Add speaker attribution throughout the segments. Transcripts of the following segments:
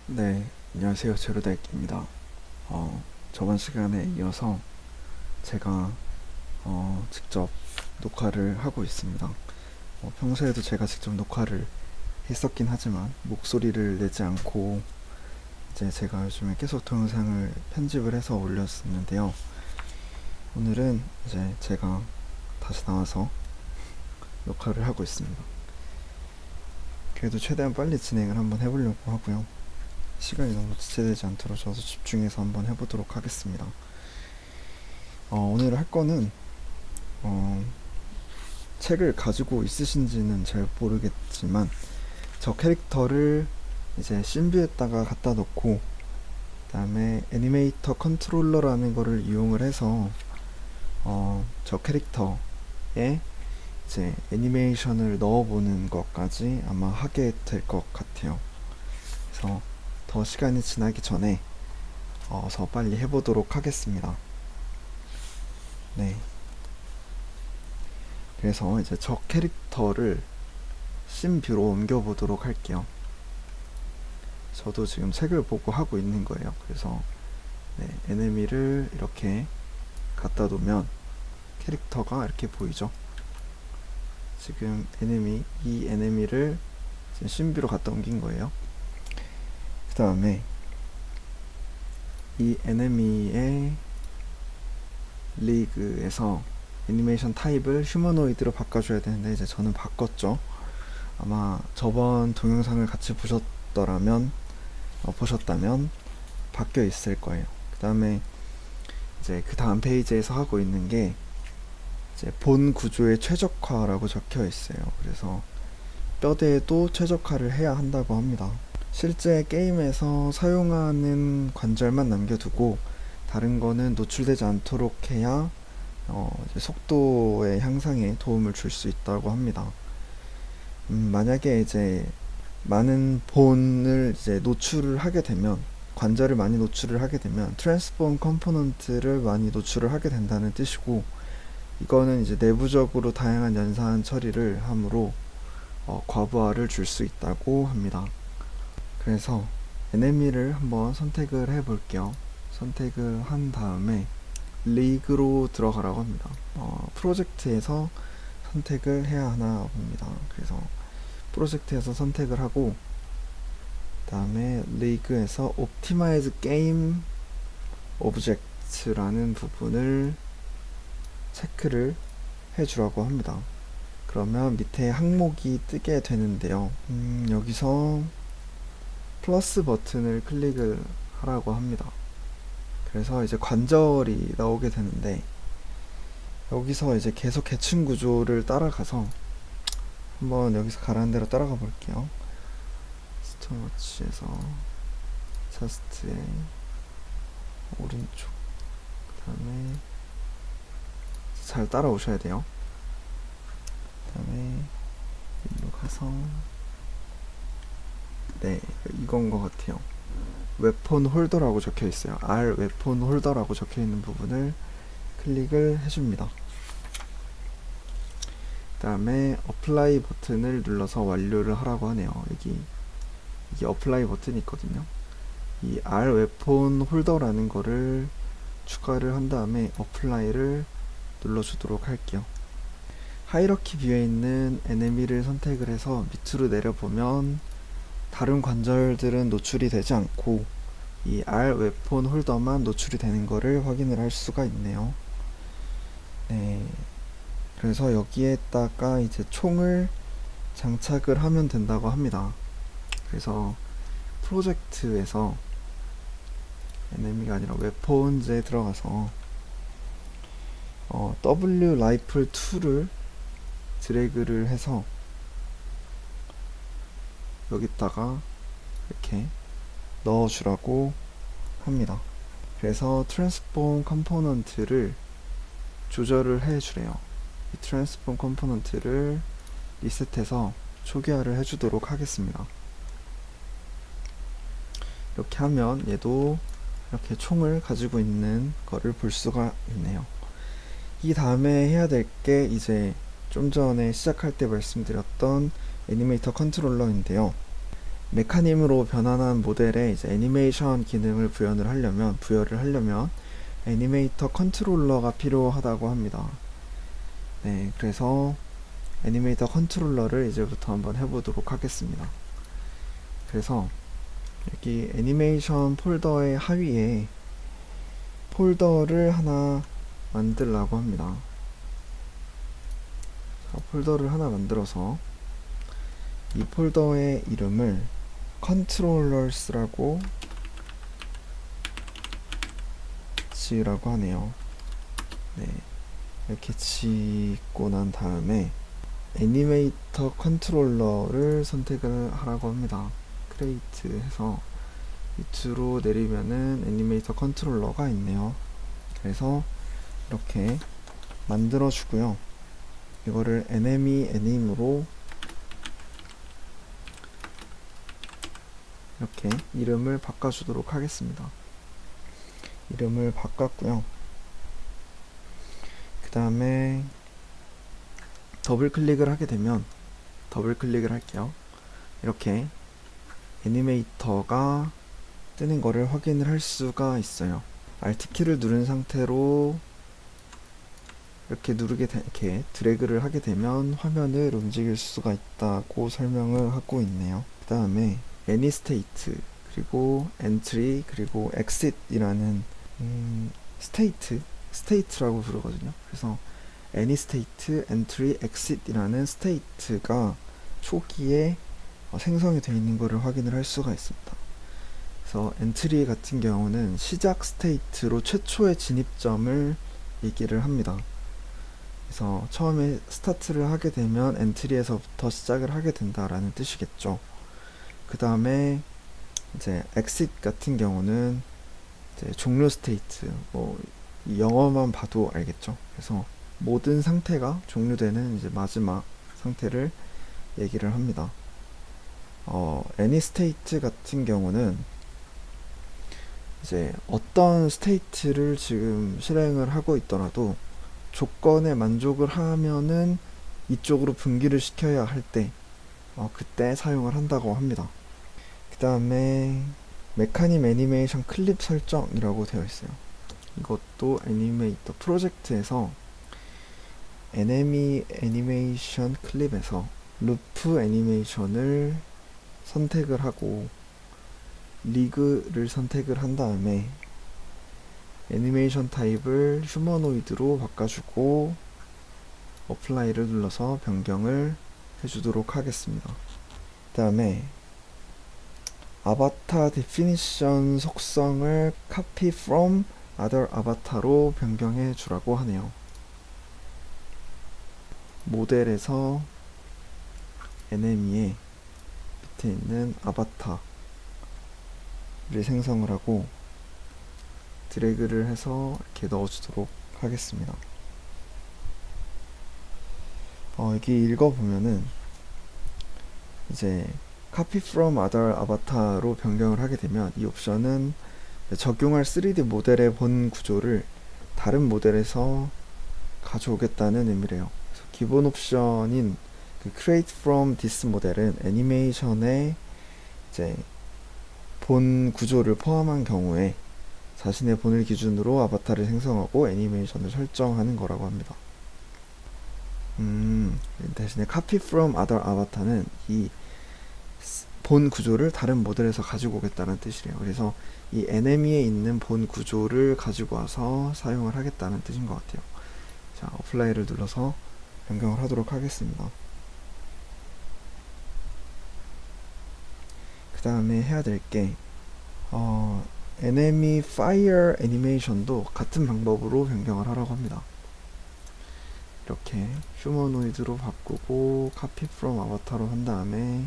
Speaker 1: 네, 안녕하세요. 제로다이키입니다. 저번 시간에 이어서 제가 직접 녹화를 하고 있습니다. 평소에도 제가 직접 녹화를 했었긴 하지만 목소리를 내지 않고 이제 제가 요즘에 계속 동영상을 편집을 해서 올렸었는데요. 오늘은 이제 제가 다시 나와서 녹화를 하고 있습니다. 그래도 최대한 빨리 진행을 한번 해보려고 하고요. 시간이 너무 지체되지 않도록 저도 집중해서 한번 해보도록 하겠습니다. 오늘 할 거는 책을 가지고 있으신지는 잘 모르겠지만 저 캐릭터를 이제 신비에다가 갖다 놓고 그 다음에 애니메이터 컨트롤러라는 거를 이용을 해서 저 캐릭터에 이제 애니메이션을 넣어보는 것까지 아마 하게 될 것 같아요. 그래서 더 시간이 지나기 전에 어서 빨리 해보도록 하겠습니다. 네. 그래서 이제 저 캐릭터를 씬뷰로 옮겨보도록 할게요. 저도 지금 책을 보고 하고 있는 거예요. 그래서 네, 에네미를 이렇게 갖다 놓으면 캐릭터가 이렇게 보이죠. 지금 이 에네미를 지금 씬뷰로 갖다 옮긴 거예요. 그 다음에 이 에네미의 리그에서 애니메이션 타입을 휴머노이드로 바꿔줘야 되는데 이제 저는 바꿨죠. 아마 저번 동영상을 같이 보셨다면 바뀌어 있을 거예요. 그 다음에 이제 그 다음 페이지에서 하고 있는 게 이제 본 구조의 최적화라고 적혀 있어요. 그래서 뼈대에도 최적화를 해야 한다고 합니다. 실제 게임에서 사용하는 관절만 남겨두고 다른 거는 노출되지 않도록 해야 이제 속도의 향상에 도움을 줄 수 있다고 합니다. 만약에 이제 많은 본을 이제 노출을 하게 되면 관절을 많이 노출을 하게 되면 트랜스폼 컴포넌트를 많이 노출을 하게 된다는 뜻이고, 이거는 이제 내부적으로 다양한 연산 처리를 함으로 과부하를 줄 수 있다고 합니다. 그래서 에네미를 한번 선택을 해 볼게요. 선택을 한 다음에 리그로 들어가라고 합니다. 프로젝트에서 선택을 해야 하나 봅니다. 그래서 프로젝트에서 선택을 하고 그 다음에 리그에서 옵티마이즈 게임 오브젝트라는 부분을 체크를 해주라고 합니다. 그러면 밑에 항목이 뜨게 되는데요. 여기서 플러스 버튼을 클릭을 하라고 합니다. 그래서 이제 관절이 나오게 되는데 여기서 이제 계속 계층 구조를 따라가서 한번 여기서 가라는 대로 따라가 볼게요. 스톱워치에서 차스트의 오른쪽, 그 다음에 잘 따라오셔야 돼요. 그 다음에 일로 가서 네, 이건 것 같아요. 웨폰 홀더라고 적혀 있어요. R 웨폰 홀더라고 적혀 있는 부분을 클릭을 해줍니다. 그 다음에 어플라이 버튼을 눌러서 완료를 하라고 하네요. 이게 어플라이 버튼이 있거든요. 이 R 웨폰 홀더라는 거를 추가를 한 다음에 어플라이를 눌러주도록 할게요. 하이러키 뷰에 있는 에네미를 선택을 해서 밑으로 내려보면 다른 관절들은 노출이 되지 않고 이 R 웨폰 홀더만 노출이 되는 거를 확인을 할 수가 있네요. 네. 그래서 여기에다가 이제 총을 장착을 하면 된다고 합니다. 그래서 프로젝트에서 에네미가 아니라 웨폰즈에 들어가서 W 라이플 2를 드래그를 해서 여기다가 이렇게 넣어주라고 합니다. 그래서 트랜스폼 컴포넌트를 조절을 해주래요. 이 트랜스폼 컴포넌트를 리셋해서 초기화를 해주도록 하겠습니다. 이렇게 하면 얘도 이렇게 총을 가지고 있는 거를 볼 수가 있네요. 이 다음에 해야 될 게 이제 좀 전에 시작할 때 말씀드렸던 애니메이터 컨트롤러인데요. 메카님으로 변환한 모델에 이제 애니메이션 기능을 부여를 하려면 애니메이터 컨트롤러가 필요하다고 합니다. 네, 그래서 애니메이터 컨트롤러를 이제부터 한번 해보도록 하겠습니다. 그래서 여기 애니메이션 폴더의 하위에 폴더를 하나 만들라고 합니다. 자, 폴더를 하나 만들어서 이 폴더의 이름을 controllers라고 지으라고 하네요. 네, 이렇게 짓고 난 다음에 애니메이터 컨트롤러를 선택을 하라고 합니다. 크레이트 해서 밑으로 내리면은 애니메이터 컨트롤러가 있네요. 그래서 이렇게 만들어 주고요. 이거를 enemy anim으로 이렇게 이름을 바꿔주도록 하겠습니다. 이름을 바꿨고요. 그 다음에 더블 클릭을 하게 되면 더블 클릭을 할게요. 이렇게 애니메이터가 뜨는 거를 확인을 할 수가 있어요. Alt키를 누른 상태로 이렇게 이렇게 드래그를 하게 되면 화면을 움직일 수가 있다고 설명을 하고 있네요. 그 다음에 AnyState 그리고 Entry 그리고 Exit이라는 스테이트라고 부르거든요. 그래서 AnyState, Entry, Exit이라는 스테이트가 초기에 생성이 되어 있는 것을 확인을 할 수가 있습니다. 그래서 Entry 같은 경우는 시작 스테이트로 최초의 진입점을 얘기를 합니다. 그래서 처음에 스타트를 하게 되면 엔트리에서부터 시작을 하게 된다라는 뜻이겠죠. 그 다음에 이제 exit 같은 경우는 이제 종료 스테이트, 뭐 영어만 봐도 알겠죠. 그래서 모든 상태가 종료되는 이제 마지막 상태를 얘기를 합니다. any state 같은 경우는 이제 어떤 스테이트를 지금 실행을 하고 있더라도 조건에 만족을 하면은 이쪽으로 분기를 시켜야 할 때 그때 사용을 한다고 합니다. 그 다음에 메카님 애니메이션 클립 설정이라고 되어 있어요. 이것도 애니메이터 프로젝트에서 NME 애니메이션 클립에서 루프 애니메이션을 선택을 하고 리그를 선택을 한 다음에 애니메이션 타입을 휴머노이드로 바꿔주고 어플라이를 눌러서 변경을 해주도록 하겠습니다. 그 다음에 아바타 데피니션 속성을 copy from other 아바타로 변경해 주라고 하네요. 모델에서 NME에 밑에 있는 아바타를 생성을 하고 드래그를 해서 이렇게 넣어주도록 하겠습니다. 여기 읽어보면은 이제 copy from other 아바타로 변경을 하게 되면 이 옵션은 적용할 3D 모델의 본 구조를 다른 모델에서 가져오겠다는 의미래요. 그래서 기본 옵션인 그 create from this 모델은 애니메이션의 이제 본 구조를 포함한 경우에 자신의 본을 기준으로 아바타를 생성하고 애니메이션을 설정하는 거라고 합니다. 대신에 copy from other 아바타는 이 본 구조를 다른 모델에서 가지고 오겠다는 뜻이래요. 그래서 이 NME에 있는 본 구조를 가지고 와서 사용을 하겠다는 뜻인 것 같아요. 자, 어플라이를 눌러서 변경을 하도록 하겠습니다. 그 다음에 해야 될 게 NME Fire 애니메이션도 같은 방법으로 변경을 하라고 합니다. 이렇게 휴머노이드로 바꾸고 copy from 아바타로 한 다음에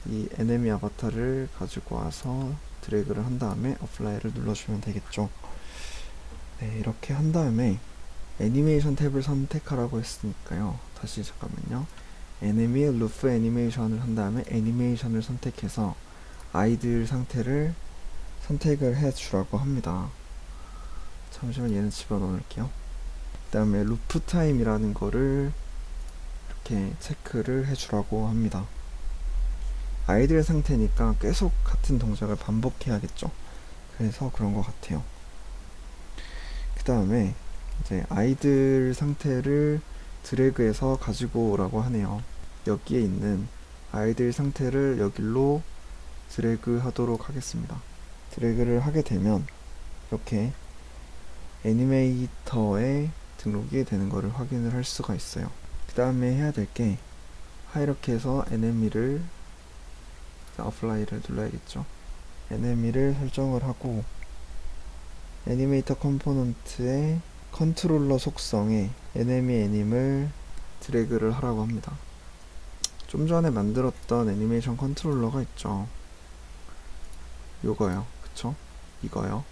Speaker 1: 이 NME 아바타를 가지고 와서 드래그를 한 다음에 어플라이를 눌러주면 되겠죠. 네, 이렇게 한 다음에 애니메이션 탭을 선택하라고 했으니까요. 다시 잠깐만요. NME 루프 애니메이션을 한 다음에 애니메이션을 선택해서 아이들 상태를 선택을 해 주라고 합니다. 잠시만 얘는 집어넣어 놓을게요. 그 다음에 루프 타임이라는 거를 이렇게 체크를 해 주라고 합니다. 아이들 상태니까 계속 같은 동작을 반복해야겠죠. 그래서 그런 것 같아요. 그 다음에 이제 아이들 상태를 드래그해서 가지고 오라고 하네요. 여기에 있는 아이들 상태를 여기로 드래그 하도록 하겠습니다. 드래그를 하게 되면 이렇게 애니메이터에 등록이 되는 것을 확인을 할 수가 있어요. 그 다음에 해야 될 게 하이러키에서 NME를 어플라이를 눌러야겠죠. NME를 설정을 하고 애니메이터 컴포넌트의 컨트롤러 속성에 NME 애님을 드래그를 하라고 합니다. 좀 전에 만들었던 애니메이션 컨트롤러가 있죠. 요거요. 그쵸? 이거요.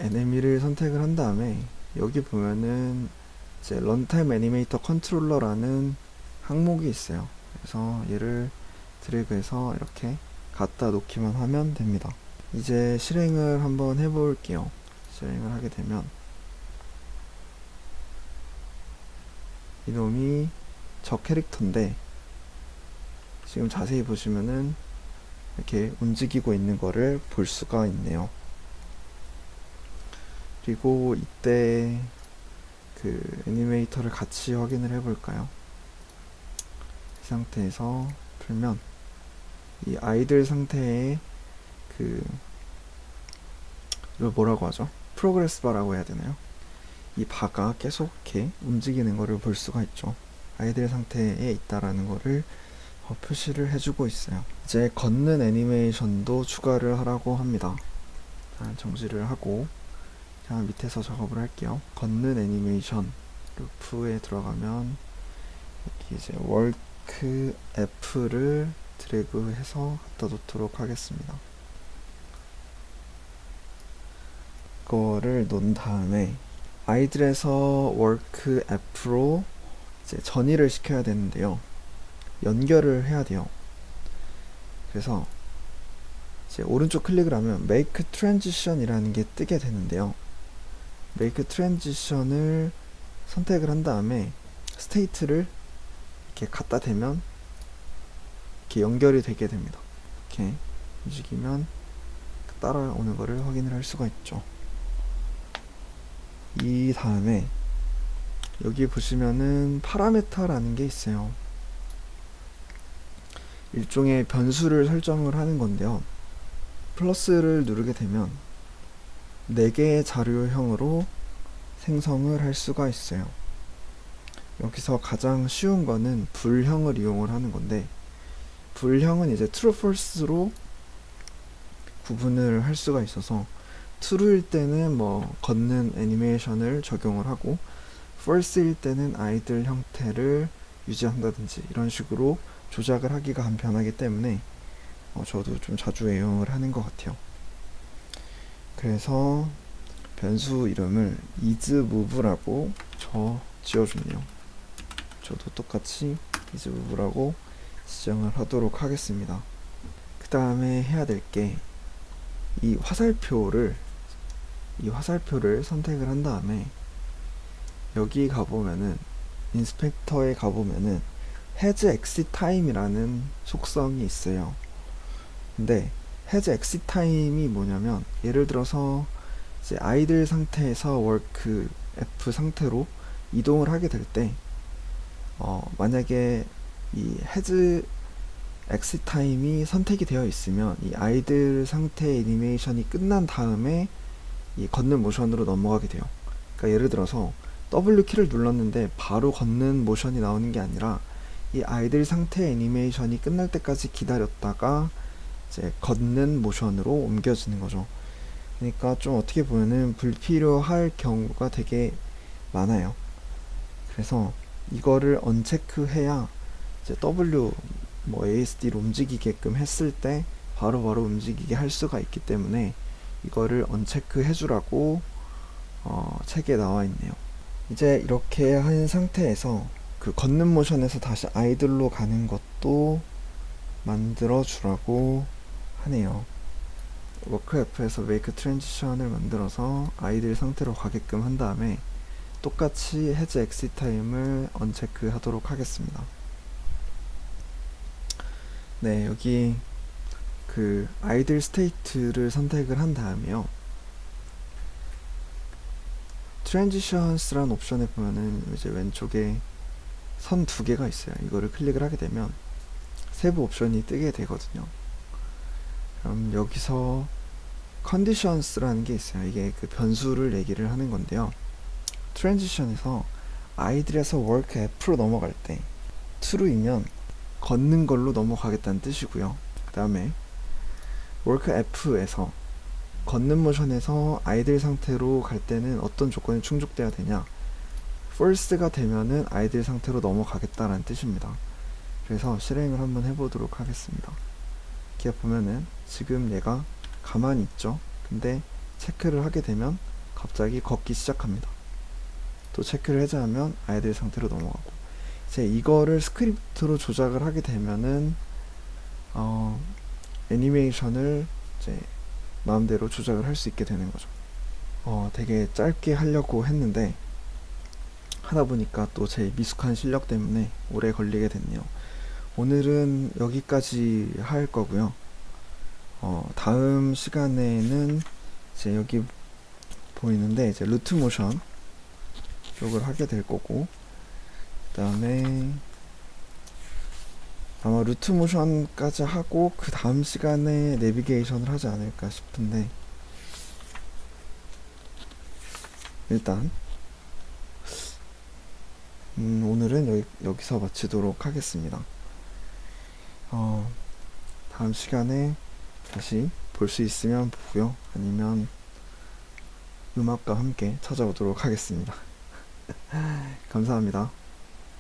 Speaker 1: NME를 선택을 한 다음에 여기 보면은 이제 런타임 애니메이터 컨트롤러라는 항목이 있어요. 그래서 얘를 드래그해서 이렇게 갖다 놓기만 하면 됩니다. 이제 실행을 한번 해볼게요. 실행을 하게 되면 이놈이 저 캐릭터인데 지금 자세히 보시면은 이렇게 움직이고 있는 거를 볼 수가 있네요. 그리고 이때 그 애니메이터를 같이 확인을 해볼까요? 이 상태에서 풀면 이 아이들 상태에 이걸 뭐라고 하죠? 프로그레스 바라고 해야 되나요? 이 바가 계속 이렇게 움직이는 거를 볼 수가 있죠. 아이들 상태에 있다라는 거를 표시를 해주고 있어요. 이제 걷는 애니메이션도 추가를 하라고 합니다. 자, 정지를 하고 그냥 밑에서 작업을 할게요. 걷는 애니메이션 루프에 들어가면 여기 이제 월크 F를 드래그해서 갖다 놓도록 하겠습니다. 이거를 놓은 다음에 아이들에서 월크 F로 이제 전이를 시켜야 되는데요. 연결을 해야 돼요. 그래서 이제 오른쪽 클릭을 하면 Make Transition 이라는 게 뜨게 되는데요. Make Transition을 선택을 한 다음에 스테이트를 이렇게 갖다 대면 이렇게 연결이 되게 됩니다. 이렇게 움직이면 따라오는 거를 확인을 할 수가 있죠. 이 다음에 여기 보시면은 파라메타라는 게 있어요. 일종의 변수를 설정을 하는 건데요. 플러스를 누르게 되면 4개의 자료형으로 생성을 할 수가 있어요. 여기서 가장 쉬운 거는 불형을 이용을 하는 건데, 불형은 이제 true, false로 구분을 할 수가 있어서 true일 때는 뭐 걷는 애니메이션을 적용을 하고 false일 때는 아이들 형태를 유지한다든지 이런 식으로 조작을 하기가 간편하기 때문에 저도 좀 자주 애용을 하는 것 같아요. 그래서 변수 이름을 isMove라고 지어줬네요. 저도 똑같이 isMove라고 지정을 하도록 하겠습니다. 그 다음에 해야 될 게 이 화살표를 선택을 한 다음에 여기 가보면은 인스펙터에 가보면은 has exit time이라는 속성이 있어요. 근데 has exit time이 뭐냐면 예를 들어서 이제 아이들 상태에서 work F 상태로 이동을 하게 될 때 만약에 이 has exit time이 선택이 되어 있으면 이 아이들 상태 애니메이션이 끝난 다음에 이 걷는 모션으로 넘어가게 돼요. 그러니까 예를 들어서 W 키를 눌렀는데 바로 걷는 모션이 나오는 게 아니라 이 아이들 상태 애니메이션이 끝날 때까지 기다렸다가 이제 걷는 모션으로 옮겨지는 거죠. 그러니까 좀 어떻게 보면은 불필요할 경우가 되게 많아요. 그래서 이거를 언체크해야 이제 W ASD로 움직이게끔 했을 때 바로바로 움직이게 할 수가 있기 때문에 이거를 언체크 해주라고 책에 나와 있네요. 이제 이렇게 한 상태에서 그 걷는 모션에서 다시 아이들로 가는 것도 만들어 주라고 하네요. 워크F에서 메이크 트랜지션을 만들어서 아이들 상태로 가게끔 한 다음에 똑같이 해즈 엑시 타임을 언체크 하도록 하겠습니다. 네, 여기 그 아이들 스테이트를 선택을 한 다음에요. 트랜지션스라는 옵션에 보면은 이제 왼쪽에 선 두 개가 있어요. 이거를 클릭을 하게 되면 세부 옵션이 뜨게 되거든요. 그럼 여기서 컨디션스라는 게 있어요. 이게 그 변수를 얘기를 하는 건데요. 트랜지션에서 아이들에서 work F로 넘어갈 때 true이면 걷는 걸로 넘어가겠다는 뜻이고요. 그 다음에 work F에서 걷는 모션에서 아이들 상태로 갈 때는 어떤 조건이 충족돼야 되냐, false가 되면은 아이들 상태로 넘어가겠다라는 뜻입니다. 그래서 실행을 한번 해보도록 하겠습니다. 이렇게 보면은 지금 얘가 가만히 있죠. 근데 체크를 하게 되면 갑자기 걷기 시작합니다. 또 체크를 해제하면 아이들 상태로 넘어가고, 이제 이거를 스크립트로 조작을 하게 되면은 애니메이션을 이제 마음대로 조작을 할 수 있게 되는 거죠. 되게 짧게 하려고 했는데 하다 보니까 또 제 미숙한 실력 때문에 오래 걸리게 됐네요. 오늘은 여기까지 할 거고요. 다음 시간에는 이제 여기 보이는데 이제 루트 모션 쪽을 하게 될 거고, 그 다음에 아마 루트 모션까지 하고 그 다음 시간에 내비게이션을 하지 않을까 싶은데, 일단 오늘은 여기서 마치도록 하겠습니다. 다음 시간에 다시 볼 수 있으면 보고요. 아니면 음악과 함께 찾아오도록 하겠습니다. 감사합니다.